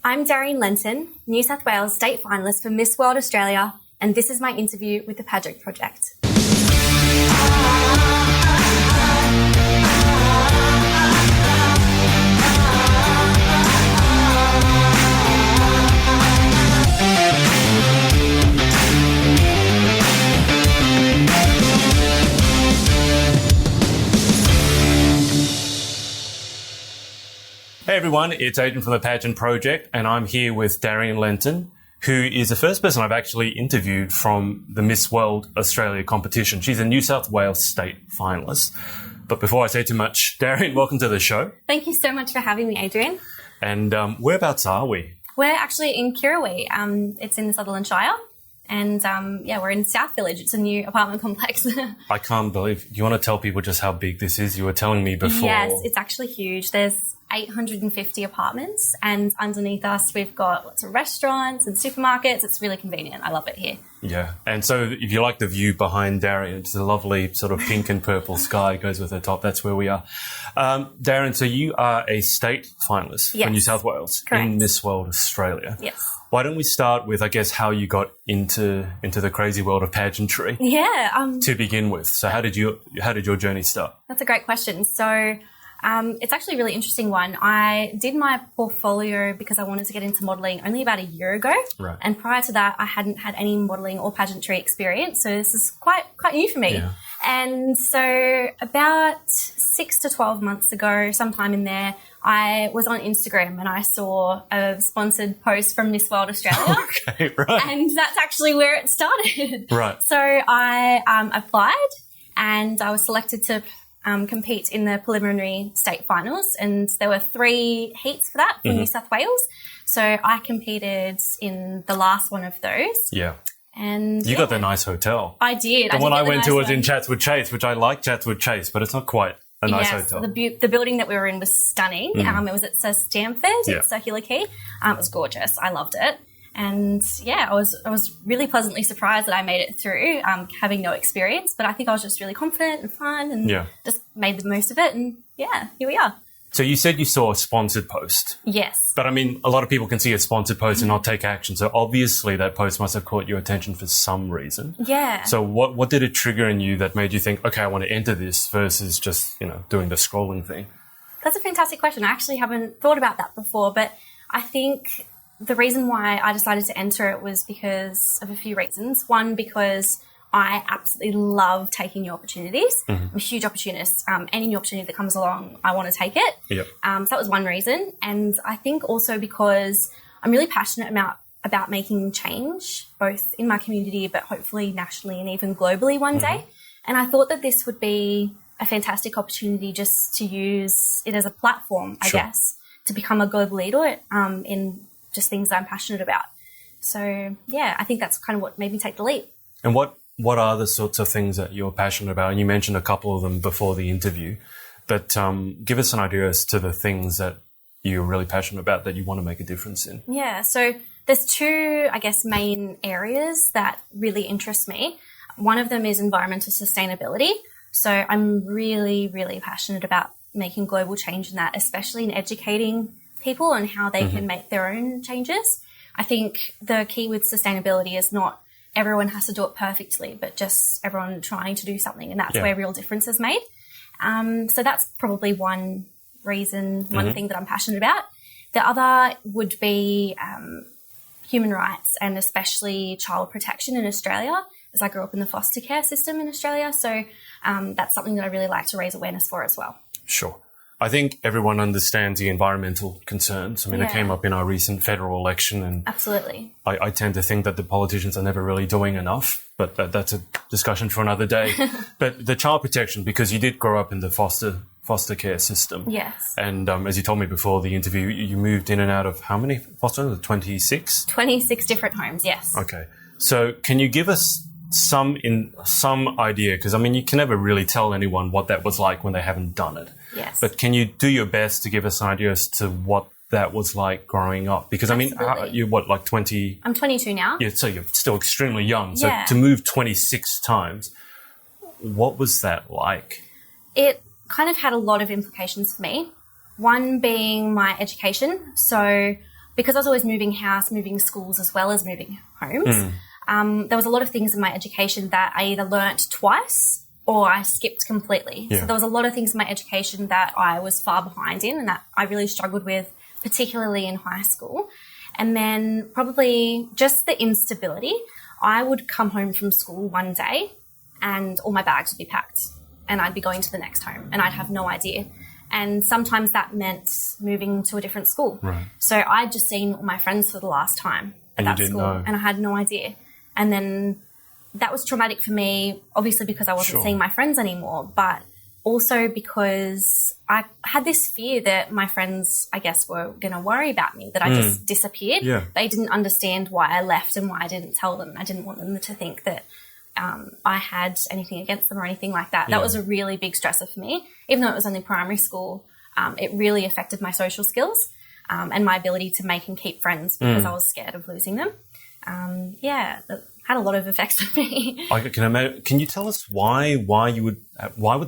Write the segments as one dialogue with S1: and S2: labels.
S1: I'm Darian Lenton, New South Wales State Finalist for Miss World Australia, and this is my interview with the Pageant Project.
S2: Hey everyone, it's Adrian from the Pageant Project, and I'm here with Darian Lenton, who is the first person I've actually interviewed from the Miss World Australia competition. She's a New South Wales state finalist. But before I say too much, Darian, welcome to the show.
S1: Thank you so much for having me, Adrian.
S2: And whereabouts are we?
S1: We're actually in Kirrawee. It's in the Sutherland Shire. And we're in South Village. It's a new apartment complex.
S2: I can't believe. You want to tell people just how big this is? You were telling me before.
S1: Yes, it's actually huge. There's 850 apartments, and underneath us we've got lots of restaurants and supermarkets. It's really convenient. I love it here.
S2: Yeah, and so if you like the view behind Darian, it's a lovely sort of pink and purple sky goes with the top. That's where we are. Darian, so you are a state finalist for New South Wales in Miss World Australia.
S1: Yes.
S2: Why don't we start with, I guess, how you got into the crazy world of pageantry?
S1: Yeah.
S2: To begin with, so how did your journey start?
S1: That's a great question. So. It's actually a really interesting one. I did my portfolio because I wanted to get into modelling only about a year ago.
S2: Right.
S1: And prior to that, I hadn't had any modelling or pageantry experience. So this is quite new for me.
S2: Yeah.
S1: And so about 6 to 12 months ago, sometime in there, I was on Instagram and I saw a sponsored post from Miss World Australia.
S2: Okay, right.
S1: And that's actually where it started.
S2: Right.
S1: So I applied and I was selected to compete in the preliminary state finals, and there were 3 heats for that for New South Wales. So I competed in the last one of those.
S2: Yeah.
S1: And
S2: you got the nice hotel.
S1: I did.
S2: The one I went to was in Chatswood Chase, which I like Chatswood Chase, but it's not quite a nice hotel.
S1: The building that we were in was stunning. It was at Sir Stamford at Circular Quay. It was gorgeous. I loved it. And I was really pleasantly surprised that I made it through, having no experience. But I think I was just really confident and fun and just made the most of it. And here we are.
S2: So you said you saw a sponsored post.
S1: Yes.
S2: But I mean, a lot of people can see a sponsored post and not take action. So obviously that post must have caught your attention for some reason.
S1: Yeah.
S2: So what did it trigger in you that made you think, okay, I want to enter this versus just, doing the scrolling thing?
S1: That's a fantastic question. I actually haven't thought about that before, but I think the reason why I decided to enter it was because of a few reasons. One, because I absolutely love taking new opportunities. I'm a huge opportunist. Any new opportunity that comes along, I want to take it.
S2: Yep.
S1: So that was one reason. And I think also because I'm really passionate about making change, both in my community, but hopefully nationally and even globally one day. And I thought that this would be a fantastic opportunity just to use it as a platform, I guess, to become a global leader in just things that I'm passionate about. So, I think that's kind of what made me take the leap.
S2: And what are the sorts of things that you're passionate about? And you mentioned a couple of them before the interview, but give us an idea as to the things that you're really passionate about that you want to make a difference in. Yeah,
S1: so there's 2, I guess, main areas that really interest me. One of them is environmental sustainability. So I'm really, really passionate about making global change in that, especially in educating people and how they can make their own changes. I think the key with sustainability is not everyone has to do it perfectly, but just everyone trying to do something, and that's where real difference is made. So that's probably one reason, one thing that I'm passionate about. The other would be human rights and especially child protection in Australia, as I grew up in the foster care system in Australia. So that's something that I really like to raise awareness for as well.
S2: Sure. I think everyone understands the environmental concerns. I mean, it came up in our recent federal election, and
S1: absolutely,
S2: I tend to think that the politicians are never really doing enough, but that's a discussion for another day. But the child protection, because you did grow up in the foster care system.
S1: Yes.
S2: And as you told me before the interview, you moved in and out of how many foster? 26?
S1: 26 different homes, yes.
S2: Okay. So can you give us some idea? Because, I mean, you can never really tell anyone what that was like when they haven't done it.
S1: Yes.
S2: But can you do your best to give us an idea as to what that was like growing up? Because,
S1: absolutely.
S2: I mean, you're what, like 20?
S1: I'm 22 now.
S2: Yeah, so you're still extremely young. So to move 26 times, what was that like?
S1: It kind of had a lot of implications for me. One being my education. So because I was always moving house, moving schools, as well as moving homes, there was a lot of things in my education that I either learnt twice or I skipped completely.
S2: Yeah.
S1: So there was a lot of things in my education that I was far behind in and that I really struggled with, particularly in high school. And then probably just the instability. I would come home from school one day and all my bags would be packed and I'd be going to the next home and I'd have no idea. And sometimes that meant moving to a different school.
S2: Right.
S1: So I'd just seen all my friends for the last time at that school and I had no idea. And then that was traumatic for me, obviously because I wasn't seeing my friends anymore, but also because I had this fear that my friends, I guess, were going to worry about me, that I just disappeared.
S2: Yeah.
S1: They didn't understand why I left and why I didn't tell them. I didn't want them to think that I had anything against them or anything like that.
S2: Yeah.
S1: That was a really big stressor for me. Even though it was only primary school, it really affected my social skills and my ability to make and keep friends because I was scared of losing them. It had a lot of effects on me.
S2: I can imagine. Can you tell us why would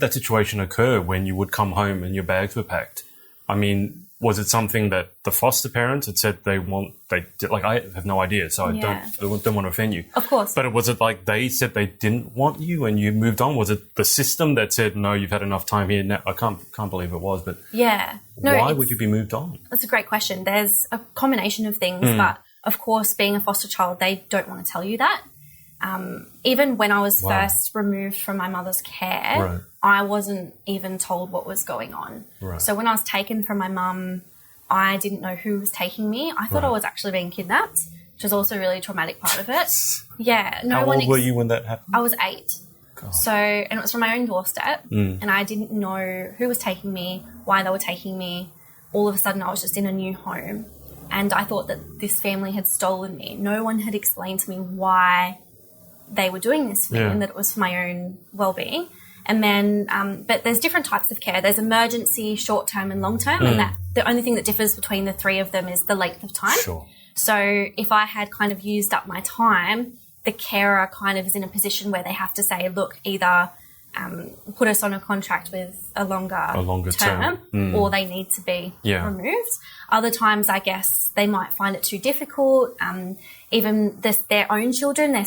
S2: that situation occur when you would come home and your bags were packed? I mean, was it something that the foster parents had said I have no idea, so I don't want to offend you.
S1: Of course.
S2: But was it like they said they didn't want you and you moved on? Was it the system that said, no, you've had enough time here? Now, I can't believe it was, but why would you be moved on?
S1: That's a great question. There's a combination of things, but of course, being a foster child, they don't want to tell you that. Even when I was first removed from my mother's care, I wasn't even told what was going on.
S2: Right.
S1: So when I was taken from my mum, I didn't know who was taking me. I thought I was actually being kidnapped, which was also a really traumatic part of it. Yeah.
S2: How old were you when that happened?
S1: I was 8.
S2: God.
S1: So, and it was from my own doorstep, and I didn't know who was taking me, why they were taking me. All of a sudden, I was just in a new home, and I thought that this family had stolen me. No one had explained to me why they were doing this for me and that it was for my own well-being. And then, but there's different types of care. There's emergency, short-term and long-term, and that the only thing that differs between the three of them is the length of time.
S2: Sure.
S1: So if I had kind of used up my time, the carer kind of is in a position where they have to say, look, either put us on a contract with a longer term or they need to be removed. Other times, I guess, they might find it too difficult. Even their own children,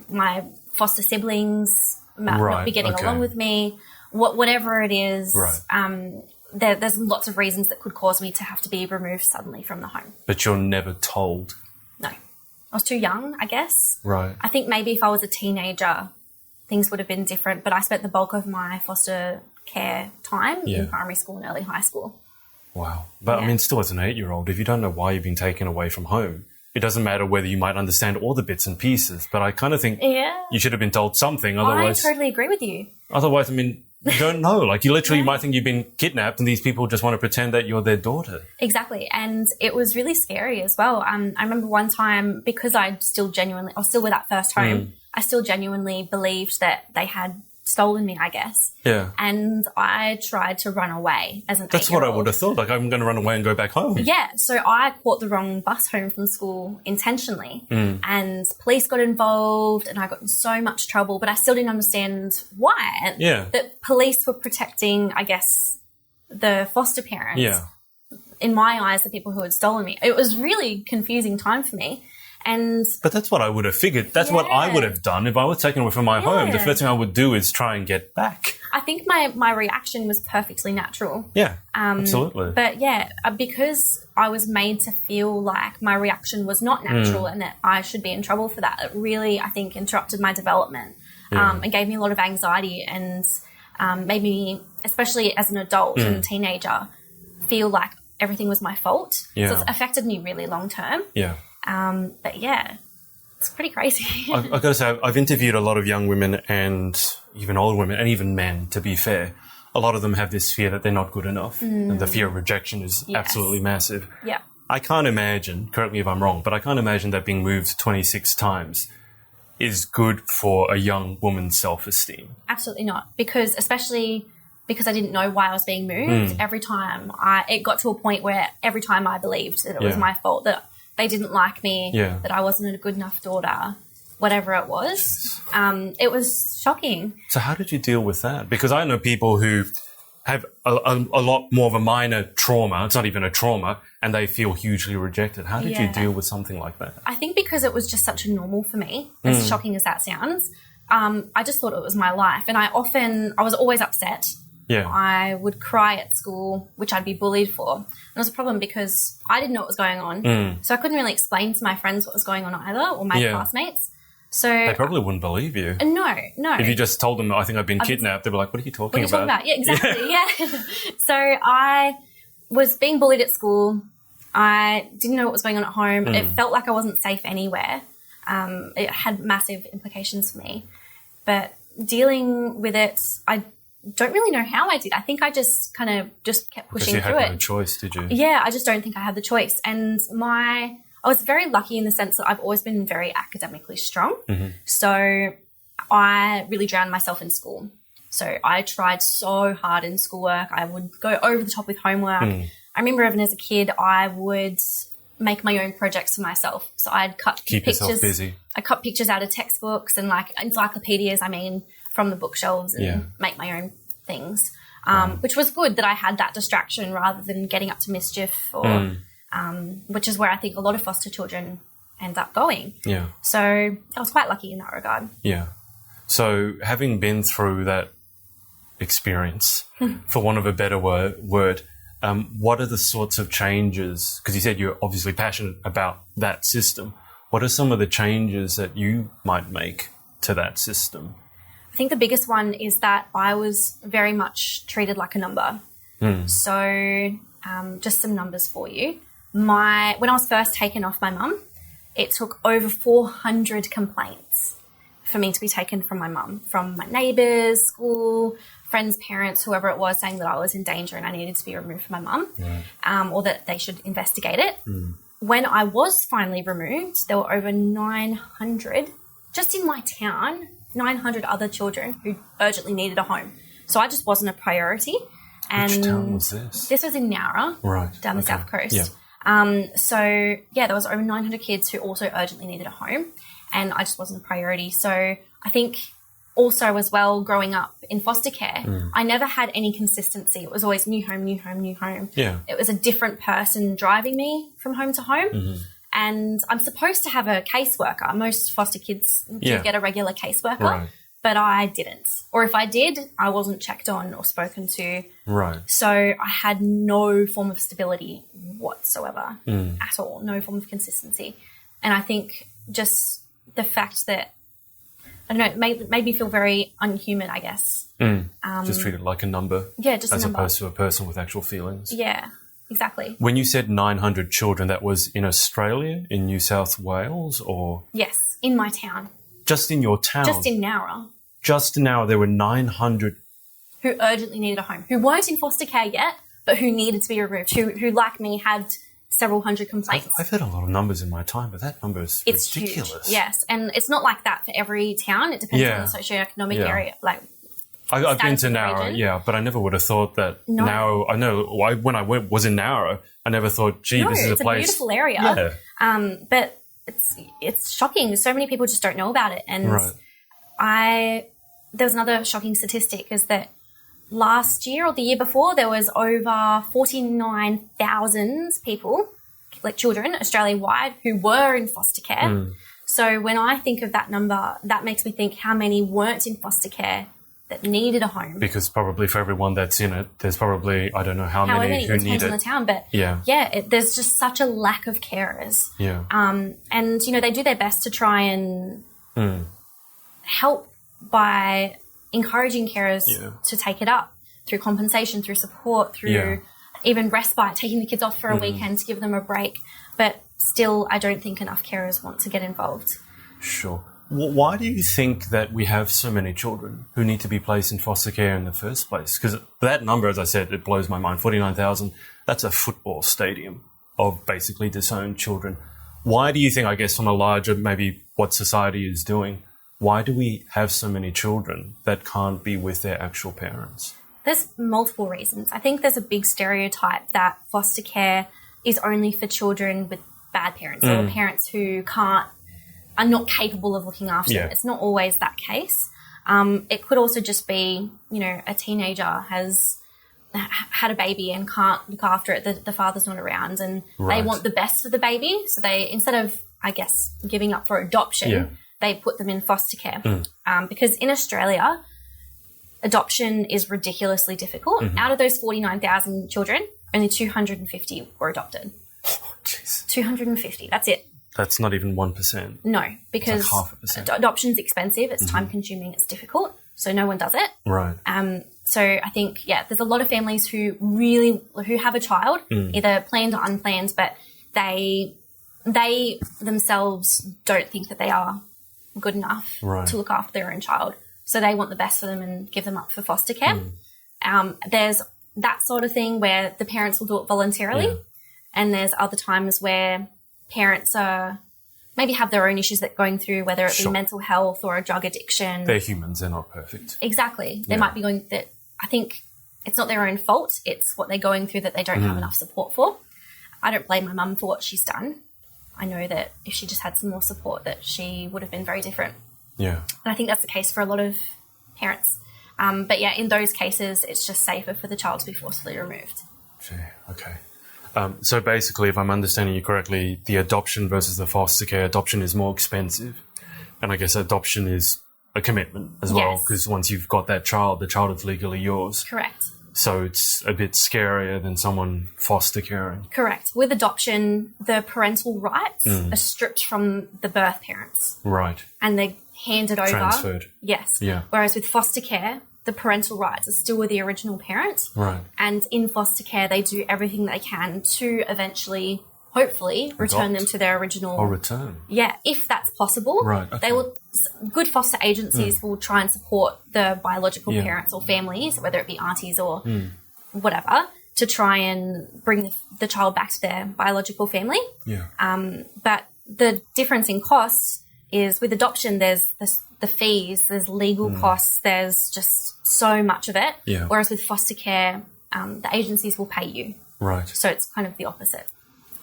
S1: my foster siblings might not be getting along with me. Whatever it is, there's lots of reasons that could cause me to have to be removed suddenly from the home.
S2: But you're never told?
S1: No. I was too young, I guess.
S2: Right.
S1: I think maybe if I was a teenager, things would have been different, but I spent the bulk of my foster care time in primary school and early high school.
S2: Wow. But I mean, still as an 8-year-old, if you don't know why you've been taken away from home, it doesn't matter whether you might understand all the bits and pieces, but I kind of think you should have been told something. Otherwise,
S1: I totally agree with you.
S2: Otherwise, I mean, you don't know. Like, you literally might think you've been kidnapped and these people just want to pretend that you're their daughter.
S1: Exactly. And it was really scary as well. I remember one time, because I was still with that first home, I still genuinely believed that they had stolen me, I guess.
S2: Yeah.
S1: And I tried to run away as an 8-year-old.
S2: That's what I would have thought. Like, I'm going to run away and go back home.
S1: Yeah. So I caught the wrong bus home from school intentionally. And police got involved and I got in so much trouble, but I still didn't understand why. And that police were protecting, I guess, the foster parents.
S2: Yeah.
S1: In my eyes, the people who had stolen me. It was really confusing time for me. But
S2: that's what I would have figured. That's what I would have done if I was taken away from my home. The first thing I would do is try and get back.
S1: I think my reaction was perfectly natural.
S2: Yeah, absolutely.
S1: But because I was made to feel like my reaction was not natural and that I should be in trouble for that, it really, I think, interrupted my development and gave me a lot of anxiety and made me, especially as an adult and a teenager, feel like everything was my fault.
S2: Yeah.
S1: So it's affected me really long term.
S2: Yeah.
S1: But it's pretty crazy.
S2: I've got to say, I've interviewed a lot of young women and even older women and even men, to be fair. A lot of them have this fear that they're not good enough. And the fear of rejection is absolutely massive.
S1: Yeah.
S2: I can't imagine, correct me if I'm wrong, but I can't imagine that being moved 26 times is good for a young woman's self-esteem.
S1: Absolutely not. Especially because I didn't know why I was being moved. Every time it got to a point where every time I believed that it was my fault, that they didn't like me, that I wasn't a good enough daughter, whatever it was. It was shocking.
S2: So how did you deal with that? Because I know people who have a lot more of a minor trauma. It's not even a trauma, and they feel hugely rejected. How did you deal with something like that?
S1: I think because it was just such a normal for me, as shocking as that sounds, I just thought it was my life. And I was always upset.
S2: Yeah.
S1: I would cry at school, which I'd be bullied for. And it was a problem because I didn't know what was going on. So I couldn't really explain to my friends what was going on either, or my classmates. So
S2: they probably wouldn't believe you.
S1: No.
S2: If you just told them, I think I've been kidnapped, they'd be like, what are you talking about?
S1: Yeah, exactly. Yeah. So I was being bullied at school. I didn't know what was going on at home. It felt like I wasn't safe anywhere. It had massive implications for me. But dealing with it, I don't really know how I did. I think I just kind of just kept pushing through it.
S2: Because you had no choice, did you?
S1: Yeah, I just don't think I had the choice. And I was very lucky in the sense that I've always been very academically strong. So I really drowned myself in school. So I tried so hard in schoolwork. I would go over the top with homework. I remember even as a kid, I would make my own projects for myself. So I'd cut pictures.
S2: Yourself busy.
S1: I cut pictures out of textbooks and like encyclopedias, from the bookshelves and make my own things, which was good that I had that distraction rather than getting up to mischief or which is where I think a lot of foster children end up going. Yeah. So I was quite lucky in that regard.
S2: Yeah. So having been through that experience, for want of a better word, what are the sorts of changes, because you said you're obviously passionate about that system, what are some of the changes that you might make to that system?
S1: I think the biggest one is that I was very much treated like a number. So just some numbers for you. When I was first taken off my mum, it took over 400 complaints for me to be taken from my mum, from my neighbours, school, friends, parents, whoever it was, saying that I was in danger and I needed to be removed from my mum, or that they should investigate it. When I was finally removed, there were over 900, just in my town, 900 other children who urgently needed a home. So I just wasn't a priority. And
S2: which town was this?
S1: This was in Nowra, down the south coast. There was over 900 kids who also urgently needed a home, and I just wasn't a priority. So I think also as well, growing up in foster care, I never had any consistency. It was always new home, new home, new home. Yeah. It was a different person driving me from home to home. And I'm supposed to have a caseworker. Most foster kids do get a regular caseworker, but I didn't. Or if I did, I wasn't checked on or spoken to. So I had no form of stability whatsoever at all, no form of consistency. And I think just the fact that, I don't know, it made me feel very unhuman, I guess.
S2: Just treated like a number.
S1: Yeah, just a number.
S2: As opposed to a person with actual feelings.
S1: Yeah. Exactly.
S2: When you said 900 children, that was in Australia, in New South Wales, or?
S1: Yes, in my town.
S2: Just in your town?
S1: Just in Nowra.
S2: Just in Nowra, there were 900.
S1: Who urgently needed a home, who weren't in foster care yet, but who needed to be removed, who like me, had several hundred complaints.
S2: I've heard a lot of numbers in my time, but that number is ridiculous.
S1: Huge, yes, and it's not like that for every town. It depends on the socioeconomic area,
S2: I've been to Nowra, but I never would have thought that Nowra. I know when I was in Nowra, I never thought, this is a place.
S1: It's a beautiful area. But it's shocking. So many people just don't know about it. And there was another shocking statistic is that last year or the year before, there was over 49,000 people, like children, Australia-wide, who were in foster care. So when I think of that number, that makes me think how many weren't in foster care that needed a home. Because probably for everyone that's in it, there's probably, I don't know how many who need it. Depends on the town, but there's just such a lack of carers. And, they do their best to try and help by encouraging carers to take it up through compensation, through support, through even respite, taking the kids off for a weekend to give them a break. But still, I don't think enough carers want to get involved. Sure.
S2: Why do you think that we have so many children who need to be placed in foster care in the first place? Because that number, as I said, it blows my mind. 49,000, that's a football stadium of basically disowned children. Why do you think, I guess, from a larger, maybe what society is doing, why do we have so many children that can't be with their actual parents?
S1: There's multiple reasons. I think there's a big stereotype that foster care is only for children with bad parents or parents who are not capable of looking after them. It's not always that case. It could also just be, a teenager has had a baby and can't look after it, the father's not around, and they want the best for the baby. So they, instead of, I guess, giving up for adoption, they put them in foster care. Because in Australia, adoption is ridiculously difficult. Out of those 49,000 children, only 250 were adopted.
S2: Oh, jeez.
S1: 250, that's it.
S2: That's not even 1%.
S1: No, because
S2: it's like 0.5%.
S1: Adoption's expensive, it's time-consuming, it's difficult, so no one does it.
S2: Right.
S1: So I think, there's a lot of families who have a child, either planned or unplanned, but they themselves don't think that they are good enough to look after their own child. So they want the best for them and give them up for foster care. There's that sort of thing where the parents will do it voluntarily, and there's other times where parents are maybe have their own issues that going through, whether it be mental health or a drug addiction.
S2: They're humans, they're not perfect.
S1: Exactly. They might be going that. I think it's not their own fault. It's what they're going through that they don't have enough support for. I don't blame my mum for what she's done. I know that if she just had some more support, that she would have been very different. Yeah. And I think that's the case for a lot of parents. But in those cases, it's just safer for the child to be forcibly removed.
S2: Gee, okay. So basically, if I'm understanding you correctly, the adoption versus the foster care, adoption is more expensive. And I guess adoption is a commitment as well, because once you've got that child, the child is legally yours.
S1: Correct.
S2: So it's a bit scarier than someone foster caring.
S1: Correct. With adoption, the parental rights are stripped from the birth parents.
S2: Right.
S1: And they're handed over.
S2: Transferred.
S1: Yes.
S2: Yeah.
S1: Whereas with foster care, the parental rights are still with the original parent.
S2: Right.
S1: And in foster care, they do everything they can to eventually, hopefully, return them to their original...
S2: Or return.
S1: Yeah, if that's possible.
S2: Right. Okay.
S1: They will... Good foster agencies will try and support the biological parents or families, whether it be aunties or whatever, to try and bring the child back to their biological family.
S2: Yeah.
S1: But the difference in costs is with adoption, there's the fees, there's legal costs, there's just so much of it.
S2: Yeah.
S1: Whereas with foster care, the agencies will pay you.
S2: Right.
S1: So it's kind of the opposite.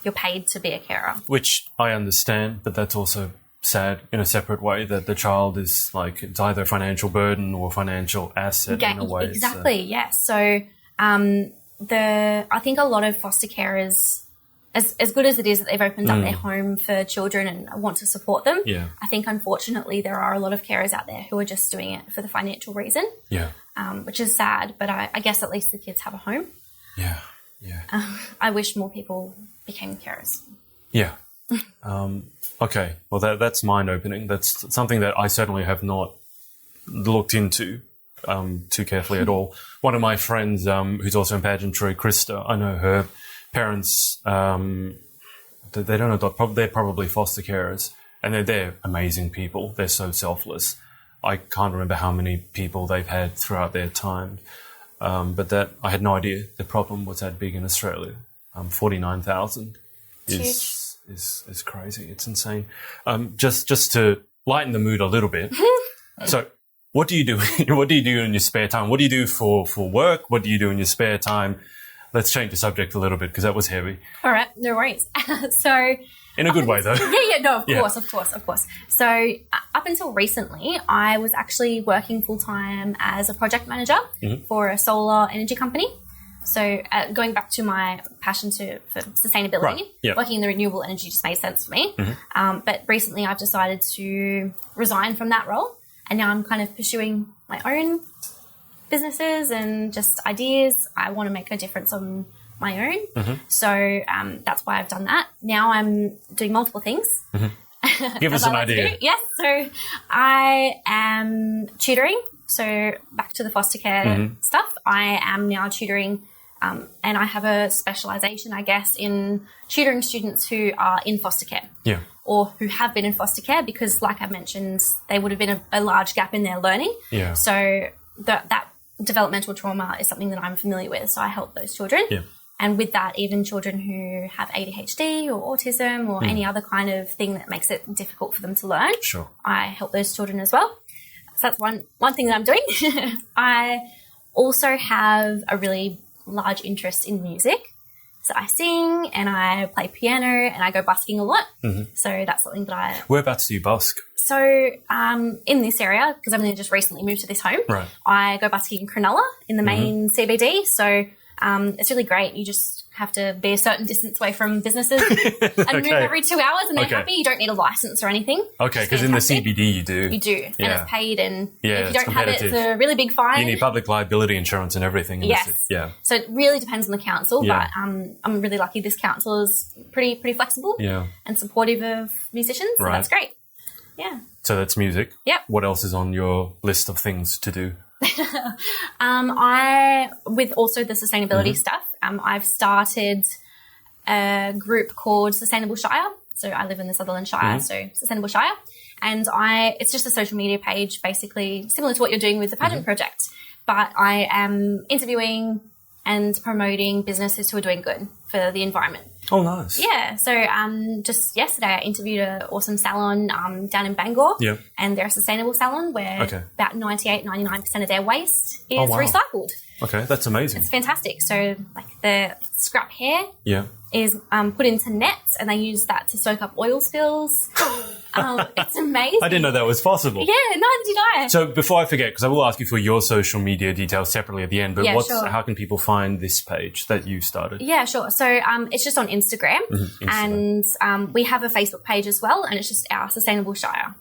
S1: You're paid to be a carer.
S2: Which I understand, but that's also sad in a separate way, that the child is like, it's either a financial burden or a financial asset in a way.
S1: Exactly, yes. So I think a lot of foster carers, as good as it is that they've opened up their home for children and want to support them, I think unfortunately there are a lot of carers out there who are just doing it for the financial reason, which is sad, but I guess at least the kids have a home.
S2: Yeah.
S1: I wish more people became carers.
S2: Yeah. Okay, well that's mind-opening. That's something that I certainly have not looked into too carefully at all. One of my friends who's also in pageantry, Krista, I know her parents, they don't adopt, they're probably foster carers, and they're amazing people. They're so selfless. I can't remember how many people they've had throughout their time, but that I had no idea the problem was that big in Australia. 49,000 is crazy. It's insane. Just to lighten the mood a little bit. So what do you do? What do you do in your spare time? What do you do for work? What do you do in your spare time? Let's change the subject a little bit because that was heavy.
S1: All right, no worries. So
S2: in a good way, though.
S1: Of course. So up until recently, I was actually working full-time as a project manager for a solar energy company. So going back to my passion for sustainability, working in the renewable energy just made sense for me. But recently I've decided to resign from that role, and now I'm kind of pursuing my own businesses and just ideas. I want to make a difference on my own. So that's why I've done that. Now I'm doing multiple things.
S2: Give us an idea.
S1: Yes. So I am tutoring. So back to the foster care stuff. I am now tutoring, and I have a specialisation, I guess, in tutoring students who are in foster care. Yeah. Or who have been in foster care because, like I mentioned, they would have been a large gap in their learning. Yeah. So that developmental trauma is something that I'm familiar with. So I help those children. Yeah. And with that, even children who have ADHD or autism or any other kind of thing that makes it difficult for them to learn. Sure. I help those children as well. So that's one thing that I'm doing. I also have a really large interest in music. So I sing and I play piano and I go busking a lot. So that's something that I...
S2: Whereabouts do you busk?
S1: So in this area, because I've only just recently moved to this home, I go busking in Cronulla in the main CBD. So It's really great. You just have to be a certain distance away from businesses and move every 2 hours, and they're happy. You don't need a license or anything.
S2: Okay, because in the CBD you do.
S1: You do, and it's paid, and if you don't have it, it's a really big fine.
S2: You need public liability insurance and everything.
S1: Yes. So it really depends on the council, but I'm really lucky this council is pretty flexible and supportive of musicians, so that's great. Yeah.
S2: So that's music.
S1: Yep.
S2: What else is on your list of things to do?
S1: With also the sustainability stuff, I've started a group called Sustainable Shire. So I live in the Sutherland Shire, so Sustainable Shire. And it's just a social media page, basically similar to what you're doing with the Pageant project. But I am interviewing and promoting businesses who are doing good for the environment.
S2: Oh, nice.
S1: Yeah. So just yesterday I interviewed an awesome salon down in Bangor.
S2: Yeah.
S1: And they're a sustainable salon where about 99% of their waste is recycled.
S2: Okay, that's amazing.
S1: It's fantastic. So like the scrap hair is put into nets, and they use that to soak up oil spills. It's amazing.
S2: I didn't know that was possible.
S1: Yeah, neither did I.
S2: So before I forget, because I will ask you for your social media details separately at the end, but how can people find this page that you started?
S1: Yeah, sure. So it's just on Instagram. And we have a Facebook page as well, and it's just Our Sustainable Shire.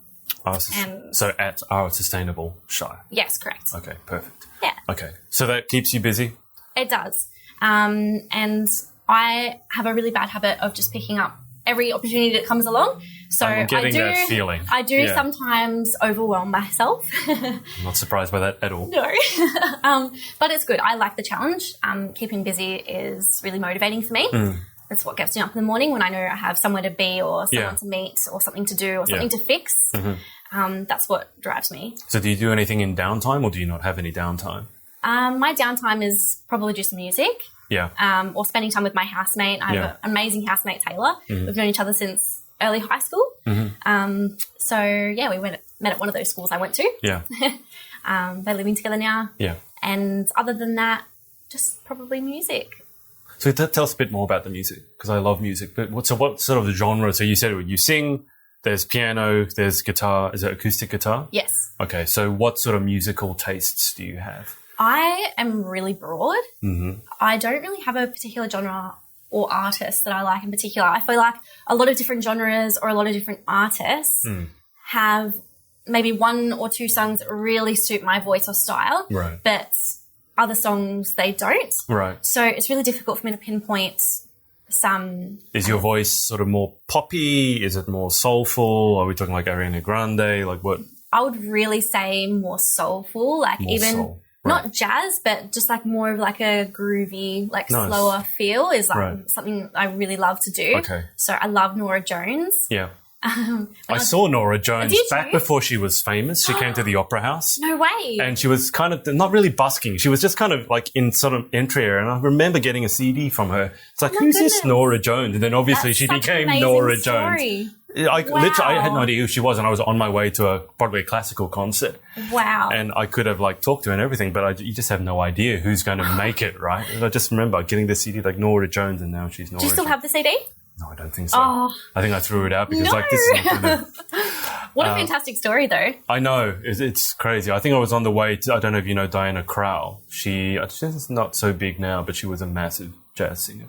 S2: So at Our Sustainable Shire.
S1: Yes, correct.
S2: Okay, perfect.
S1: Yeah.
S2: Okay, so that keeps you busy?
S1: It does. And I have a really bad habit of just picking up every opportunity that comes along. So
S2: I'm getting that feeling.
S1: I do sometimes overwhelm myself.
S2: I'm not surprised by that at all.
S1: No. But it's good. I like the challenge. Keeping busy is really motivating for me. That's what gets me up in the morning when I know I have somewhere to be or someone to meet or something to do or something to fix. That's what drives me.
S2: So do you do anything in downtime, or do you not have any downtime?
S1: My downtime is probably just music.
S2: Yeah.
S1: Or spending time with my housemate. I have an amazing housemate, Taylor. We've known each other since early high school. So, we met at one of those schools I went to.
S2: Yeah.
S1: They're living together now.
S2: Yeah.
S1: And other than that, just probably music.
S2: So tell us a bit more about the music, because I love music. But what sort of genre? So you said you sing, there's piano, there's guitar. Is it acoustic guitar?
S1: Yes.
S2: Okay, so what sort of musical tastes do you have?
S1: I am really broad. I don't really have a particular genre or artist that I like in particular. I feel like a lot of different genres or a lot of different artists have maybe one or two songs that really suit my voice or style, but other songs they don't.
S2: Right.
S1: So it's really difficult for me to pinpoint some.
S2: Is your voice sort of more poppy? Is it more soulful? Are we talking like Ariana Grande? Like what?
S1: I would really say more soulful, like
S2: more
S1: even
S2: soul.
S1: not jazz, but just like more of like a groovy, like slower feel is like something I really love to do.
S2: Okay.
S1: So I love Norah Jones.
S2: Yeah. I saw Norah Jones back before she was famous. She came to the Opera House.
S1: No way.
S2: And she was kind of not really busking. She was just kind of like in sort of entry area. And I remember getting a CD from her. It's like, who's this Norah Jones? And then obviously she became Norah Jones. Literally, I had no idea who she was, and I was on my way to probably a classical concert.
S1: Wow.
S2: And I could have like talked to her and everything, but you just have no idea who's going to make it, right? And I just remember getting the CD like Norah Jones, and now she's Norah
S1: Do you still
S2: Jones.
S1: have the CD?
S2: No, I don't think so. I think I threw it out because like this is not gonna...
S1: What a fantastic story, though.
S2: I know. It's crazy. I think I was on the way to, I don't know if you know Diana Krall. She's not so big now, but she was a massive jazz singer.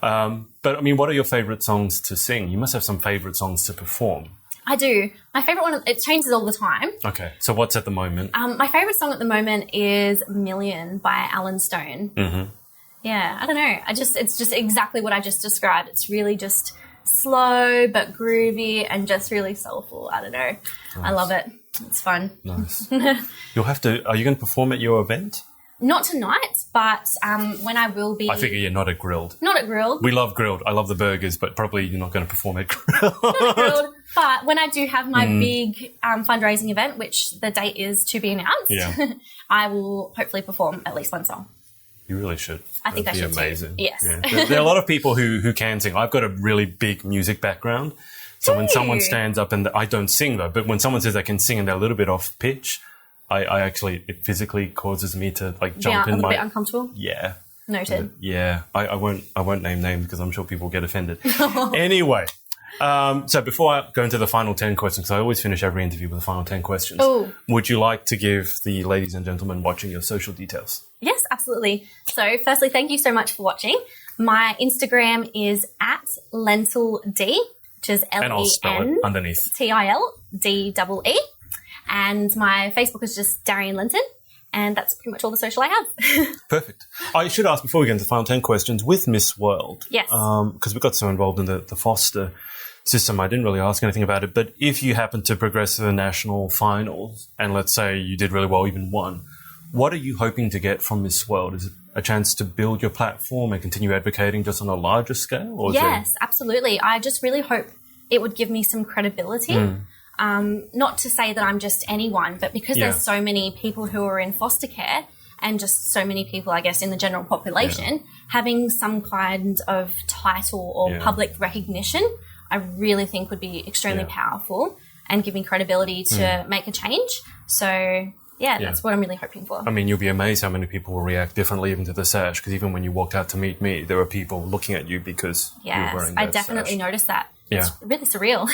S2: But I mean, what are your favourite songs to sing? You must have some favourite songs to perform.
S1: I do. My favourite one, it changes all the time.
S2: Okay. So what's at the moment?
S1: My favourite song at the moment is Million by Alan Stone. Yeah, I don't know. It's just exactly what I just described. It's really just slow but groovy and just really soulful. I don't know. Nice. I love it. It's fun.
S2: Nice. You'll have to. Are you going to perform at your event?
S1: Not tonight, but when I will be.
S2: I figure you're not at Grilled.
S1: Not at Grilled.
S2: We love Grilled. I love the burgers, but probably you're not going to perform at Grilled.
S1: Not at Grilled, but when I do have my big fundraising event, which the date is to be announced, I will hopefully perform at least one song.
S2: You really should.
S1: I think
S2: That'd
S1: I should
S2: be amazing.
S1: Too. Yes.
S2: Yeah. There are a lot of people who can sing. I've got a really big music background. So when someone stands up and I don't sing though, but when someone says they can sing and they're a little bit off pitch, I actually, it physically causes me to like jump in
S1: a little bit uncomfortable.
S2: Yeah.
S1: Noted.
S2: Yeah. I won't name names because I'm sure people get offended. Anyway. So before I go into the final 10 questions, because I always finish every interview with the final 10 questions, would you like to give the ladies and gentlemen watching your social details?
S1: Yes, absolutely. absolutely. So firstly, thank you so much for watching. My Instagram is @LentilD, which is
S2: And I'll spell it underneath.
S1: LentilDee. And my Facebook is just Darian Lenton. And that's pretty much all the social I have.
S2: Perfect. I should ask before we get into the final 10 questions with Miss World.
S1: Yes.
S2: Because we got so involved in the foster system, I didn't really ask anything about it. But if you happen to progress to the national finals, and let's say you did really well, even won, what are you hoping to get from Miss World? Is it a chance to build your platform and continue advocating just on a larger scale? Or
S1: yes, absolutely. I just really hope it would give me some credibility. Not to say that I'm just anyone, but because there's so many people who are in foster care and just so many people, I guess, in the general population, having some kind of title or public recognition, I really think would be extremely powerful and give me credibility to make a change. So, that's what I'm really hoping for.
S2: I mean, you'll be amazed how many people will react differently even to the sash, because even when you walked out to meet me, there were people looking at you because you were wearing that
S1: I definitely noticed that.
S2: Yeah.
S1: It's really surreal.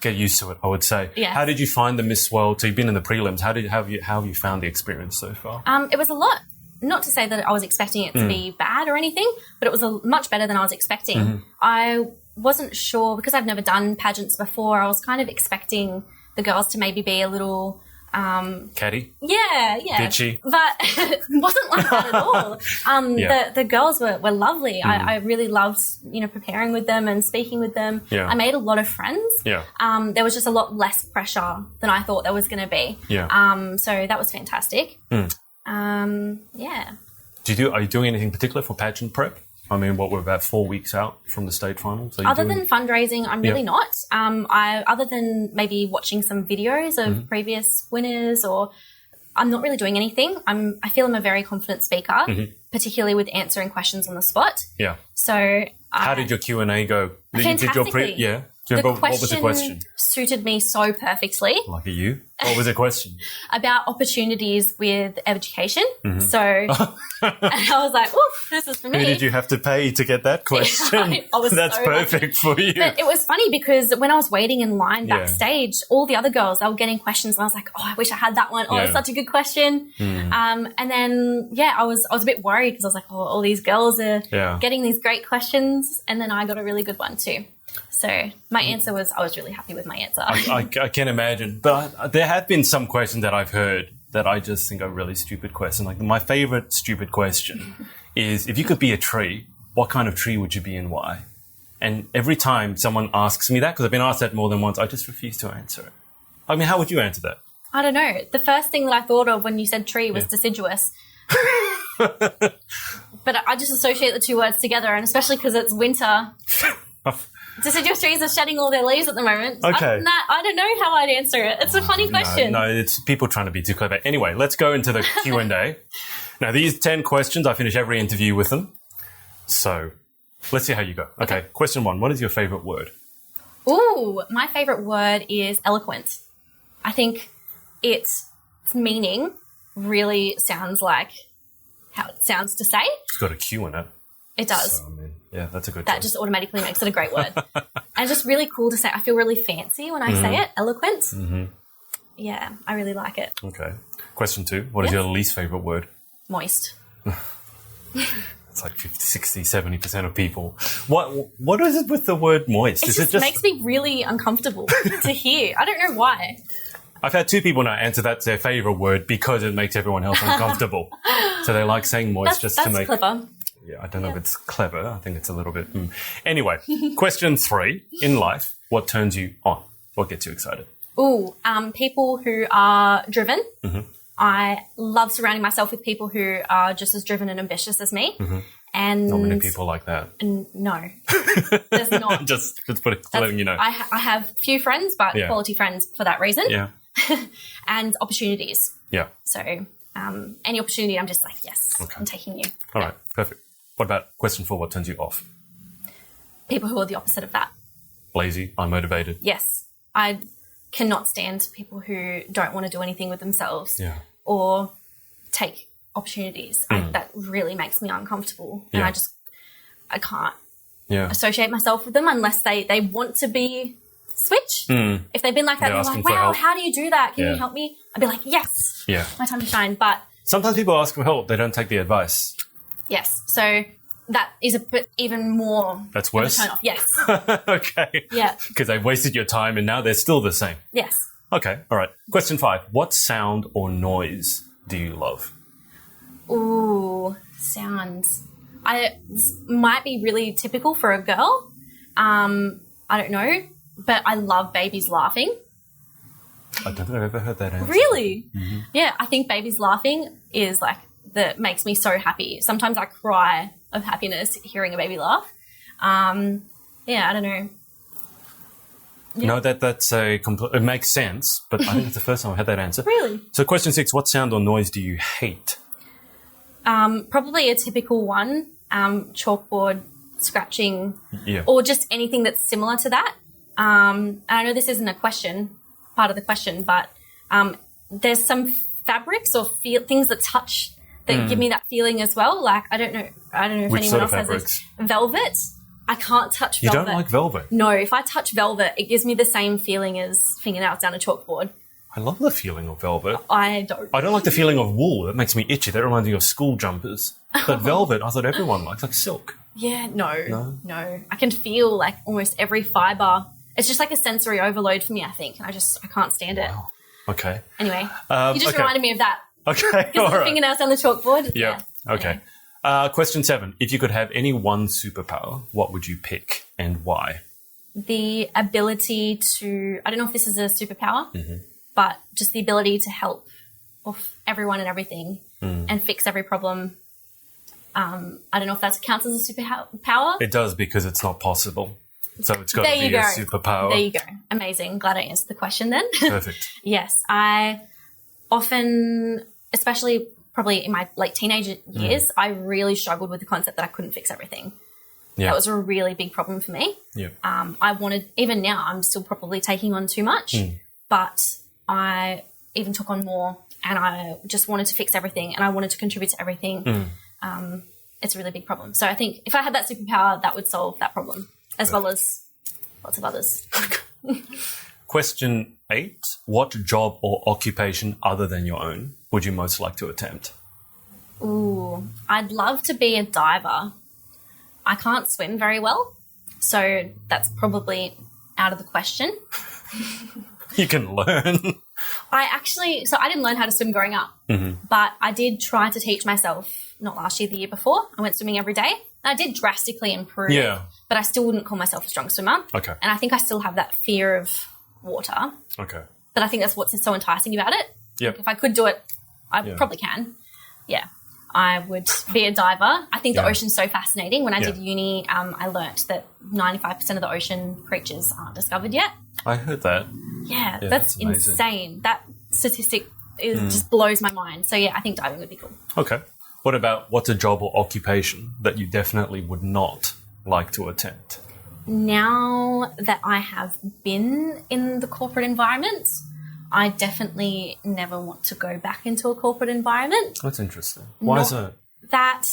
S2: get used to it, I would say.
S1: Yeah.
S2: How did you find the Miss World? So you've been in the prelims. How have you found the experience so far?
S1: It was a lot. Not to say that I was expecting it to be bad or anything, but it was much better than I was expecting. I wasn't sure, because I've never done pageants before, I was kind of expecting the girls to maybe be a little...
S2: catty?
S1: Yeah.
S2: Bitchy?
S1: But it wasn't like that at all. The girls were lovely. I really loved, preparing with them and speaking with them.
S2: Yeah.
S1: I made a lot of friends.
S2: Yeah.
S1: There was just a lot less pressure than I thought there was going to be.
S2: Yeah.
S1: So that was fantastic.
S2: Are you doing anything particular for pageant prep? I mean, we're about 4 weeks out from the state finals.
S1: Other than fundraising, I'm really not. Other than maybe watching some videos of previous winners, or I'm not really doing anything. I feel I'm a very confident speaker, particularly with answering questions on the spot.
S2: Yeah.
S1: So
S2: how did your Q&A go?
S1: Fantastically.
S2: Do you remember, what was the question?
S1: Suited me so perfectly.
S2: Lucky you. What was the question?
S1: About opportunities with education. So and I was like, oof, this is for me.
S2: Who did you have to pay to get that question? That's so perfect for you.
S1: But it was funny because when I was waiting in line backstage, all the other girls, they were getting questions and I was like, oh, I wish I had that one. Oh, it's such a good question. And then, I was a bit worried because I was like, oh, all these girls are getting these great questions. And then I got a really good one too. So my answer was, I was really happy with my answer.
S2: I can imagine. But there have been some questions that I've heard that I just think are really stupid questions. Like my favorite stupid question is, if you could be a tree, what kind of tree would you be and why? And every time someone asks me that, because I've been asked that more than once, I just refuse to answer it. I mean, how would you answer that?
S1: I don't know. The first thing that I thought of when you said tree was deciduous. But I just associate the two words together, and especially because it's winter. Deciduous trees are shedding all their leaves at the moment.
S2: Okay.
S1: I don't know how I'd answer it. It's a funny question.
S2: No, it's people trying to be too clever. Anyway, let's go into the Q&A. Now, these 10 questions, I finish every interview with them. So let's see how you go. Okay, question 1. What is your favourite word?
S1: Ooh, my favourite word is eloquent. I think its meaning really sounds like how it sounds to say.
S2: It's got a Q in it.
S1: It does.
S2: So, I mean, yeah, that's a good
S1: That
S2: choice.
S1: just automatically makes it a great word. And just really cool to say. I feel really fancy when I say it. Eloquent. Yeah, I really like it.
S2: Okay. Question 2. What is your least favourite word?
S1: Moist.
S2: It's like 50, 60, 70% of people. What is it with the word moist?
S1: It just makes me really uncomfortable to hear. I don't know why.
S2: I've had 2 people now answer that's their favourite word because it makes everyone else uncomfortable. So they like saying moist just to make...
S1: That's clever.
S2: Yeah, I don't know if it's clever. I think it's a little bit... Anyway, question 3. In life, what turns you on? What gets you excited?
S1: Ooh, people who are driven. I love surrounding myself with people who are just as driven and ambitious as me. And
S2: not many people like that.
S1: No, there's not.
S2: just letting you know.
S1: I have few friends, but quality friends for that reason.
S2: Yeah.
S1: And opportunities.
S2: Yeah.
S1: So any opportunity, I'm just like, yes, I'm taking you.
S2: All right, perfect. What about question 4? What turns you off?
S1: People who are the opposite of that.
S2: Lazy, unmotivated.
S1: Yes. I cannot stand people who don't want to do anything with themselves or take opportunities. That really makes me uncomfortable. And I can't associate myself with them unless they want to be switch. If they've been like that, they're like, wow, how do you do that? Can you help me? I'd be like, yes, my time to shine. But
S2: Sometimes people ask for help, they don't take the advice.
S1: Yes. So that is a bit even more...
S2: That's worse?
S1: Turn off. Yes.
S2: Okay.
S1: Yeah.
S2: Because they wasted your time and now they're still the same.
S1: Yes.
S2: Okay. All right. Question 5. What sound or noise do you love?
S1: Ooh, sounds. This might be really typical for a girl. I don't know, but I love babies laughing.
S2: I don't think I've ever heard that answer.
S1: Really? Mm-hmm. Yeah, I think babies laughing is like that makes me so happy. Sometimes I cry of happiness hearing a baby laugh. Yeah, I don't know. Yeah.
S2: No, that's it makes sense, but I think it's the first time I had that answer.
S1: Really?
S2: So question 6, what sound or noise do you hate?
S1: Probably a typical one, chalkboard scratching, or just anything that's similar to that. And I know this isn't a part of the question, but there's some fabrics or things that touch that give me that feeling as well. Like, I don't know if
S2: Which
S1: anyone
S2: sort
S1: else
S2: of
S1: has
S2: fabrics?
S1: this. Velvet. I can't touch velvet.
S2: You don't like velvet?
S1: No, if I touch velvet, it gives me the same feeling as fingernails down a chalkboard.
S2: I love the feeling of velvet.
S1: I don't
S2: like the feeling of wool. That makes me itchy. That reminds me of school jumpers. But velvet, I thought everyone likes, like silk.
S1: Yeah, no. I can feel like almost every fibre. It's just like a sensory overload for me, I think. I can't stand it.
S2: Wow. Okay.
S1: Anyway, you just reminded me of that.
S2: Okay,
S1: all right. Fingernails on the chalkboard.
S2: Yeah. Okay. Question 7. If you could have any one superpower, what would you pick and why?
S1: The ability to, I don't know if this is a superpower, but just the ability to help everyone and everything and fix every problem. I don't know if that counts as a superpower.
S2: It does, because it's not possible. So it's got to be a superpower.
S1: There you go. Amazing. Glad I answered the question then.
S2: Perfect.
S1: Yes. I often, especially probably in my late teenage years, I really struggled with the concept that I couldn't fix everything. Yeah. That was a really big problem for me.
S2: Yeah.
S1: I wanted, even now, I'm still probably taking on too much, but I even took on more, and I just wanted to fix everything, and I wanted to contribute to everything. It's a really big problem. So I think if I had that superpower, that would solve that problem, as well as lots of others.
S2: Question 8. What job or occupation other than your own would you most like to attempt?
S1: Ooh, I'd love to be a diver. I can't swim very well, so that's probably out of the question.
S2: You can learn.
S1: I didn't learn how to swim growing up, but I did try to teach myself, not last year, the year before. I went swimming every day, and I did drastically improve, but I still wouldn't call myself a strong swimmer.
S2: Okay.
S1: And I think I still have that fear of water.
S2: Okay.
S1: But I think that's what's so enticing about it.
S2: Yeah.
S1: Like if I could do it, I probably can. Yeah. I would be a diver. I think the ocean's so fascinating. When I did uni, I learnt that 95% of the ocean creatures aren't discovered yet.
S2: I heard that.
S1: Yeah, that's insane. That statistic just blows my mind. So, yeah, I think diving would be cool.
S2: Okay. What about what's a job or occupation that you definitely would not like to attempt?
S1: Now that I have been in the corporate environment, I definitely never want to go back into a corporate environment.
S2: That's interesting. Why is that?
S1: That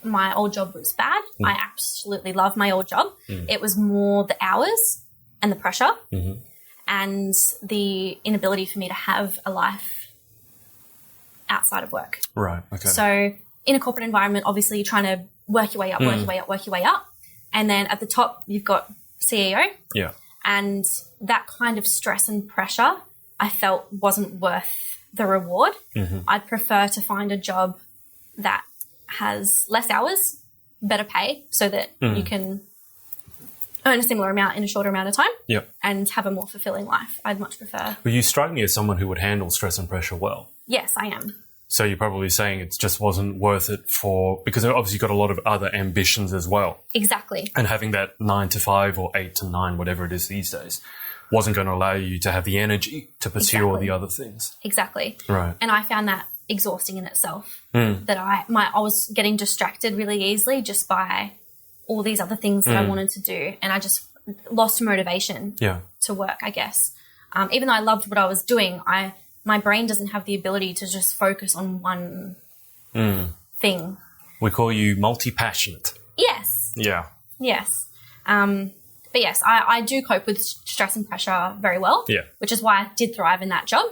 S1: my old job was bad. I absolutely love my old job. It was more the hours and the pressure and the inability for me to have a life outside of work.
S2: Right, okay.
S1: So in a corporate environment, obviously you're trying to work your way up, work your way up. And then at the top, you've got CEO.
S2: Yeah.
S1: And that kind of stress and pressure I felt wasn't worth the reward. I'd prefer to find a job that has less hours, better pay, so that you can earn a similar amount in a shorter amount of time and have a more fulfilling life. I'd much prefer.
S2: Well, you strike me as someone who would handle stress and pressure well.
S1: Yes, I am.
S2: So you're probably saying it just wasn't worth it because obviously you've got a lot of other ambitions as well.
S1: Exactly.
S2: And having that 9 to 5 or 8 to 9, whatever it is these days, wasn't going to allow you to have the energy to pursue all the other things.
S1: Exactly.
S2: Right.
S1: And I found that exhausting in itself. That I was getting distracted really easily just by all these other things that I wanted to do, and I just lost motivation to work, I guess. Even though I loved what I was doing, my brain doesn't have the ability to just focus on one thing.
S2: We call you multi-passionate.
S1: Yes.
S2: Yeah.
S1: Yes. But yes, I do cope with stress and pressure very well.
S2: Yeah.
S1: Which is why I did thrive in that job.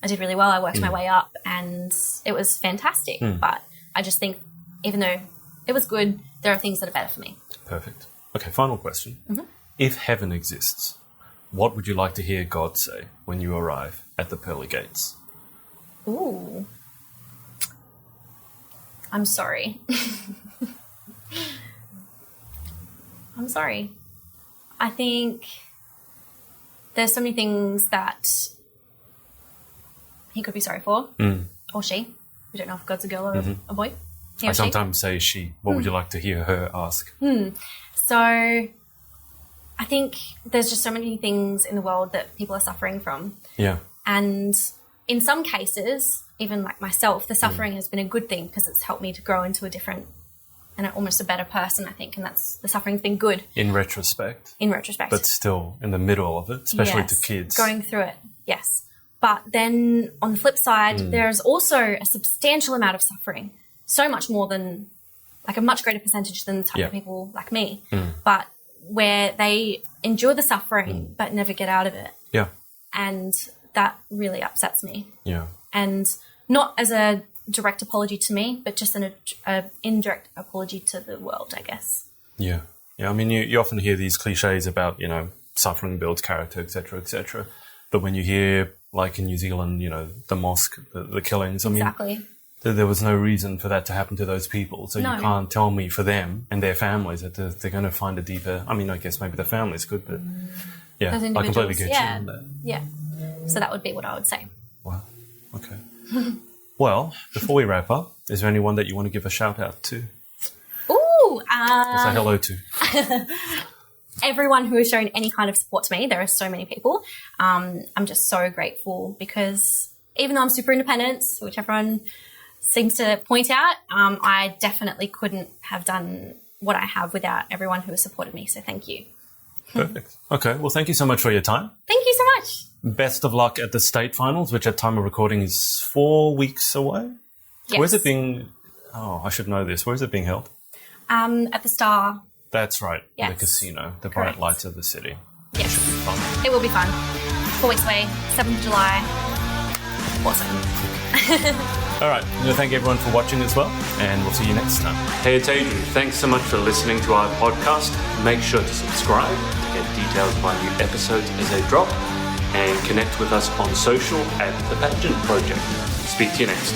S1: I did really well. I worked my way up and it was fantastic. But I just think even though it was good, there are things that are better for me.
S2: Perfect. Okay, final question. If heaven exists, what would you like to hear God say when you arrive at the pearly gates?
S1: Ooh. I'm sorry. I'm sorry. I think there's so many things that he could be sorry for, or she. We don't know if God's a girl or a boy.
S2: I sometimes say she. What would you like to hear her ask?
S1: So I think there's just so many things in the world that people are suffering from.
S2: Yeah.
S1: And in some cases, even like myself, the suffering has been a good thing because it's helped me to grow into a different and almost a better person, I think. And that's the suffering's been good.
S2: In retrospect.
S1: But
S2: still in the middle of it, especially to kids.
S1: Going through it, yes. But then on the flip side, there's also a substantial amount of suffering, so much more than, like a much greater percentage than the type of people like me, but where they endure the suffering but never get out of it.
S2: Yeah.
S1: And that really upsets me.
S2: Yeah.
S1: And not as a direct apology to me, but just an indirect apology to the world, I guess.
S2: Yeah. Yeah, I mean, you often hear these cliches about, suffering builds character, et cetera, but when you hear, like in New Zealand, the mosque, the killings, I mean,
S1: exactly.
S2: There was no reason for that to happen to those people. So
S1: No.
S2: You can't tell me for them and their families that they're going to find a deeper... I mean, I guess maybe the families could, but yeah,
S1: Those
S2: I completely
S1: individuals,
S2: get you on that.
S1: Yeah. So that would be what I would say.
S2: Wow. Okay. Well, before we wrap up, is there anyone that you want to give a shout out to?
S1: Ooh.
S2: Or say hello to?
S1: Everyone who has shown any kind of support to me. There are so many people. I'm just so grateful because even though I'm super independent, which everyone seems to point out, I definitely couldn't have done what I have without everyone who has supported me. So thank you.
S2: Perfect. Okay. Well, thank you so much for your time.
S1: Thank you so much.
S2: Best of luck at the state finals, which at time of recording is 4 weeks away.
S1: Yes.
S2: Where's it being... Oh, I should know this. Where is it being held?
S1: At the Star.
S2: That's right.
S1: Yes.
S2: The casino. The
S1: Correct.
S2: bright lights of the city.
S1: Yes.
S2: Should be fun.
S1: It will be fun. 4 weeks away, 7th of July. Awesome.
S2: All right. I'm going to thank everyone for watching as well, and we'll see you next time. Hey, it's Adrian. Thanks so much for listening to our podcast. Make sure to subscribe to get details of our new episodes as they drop, and connect with us on social at The Pageant Project. Speak to you next.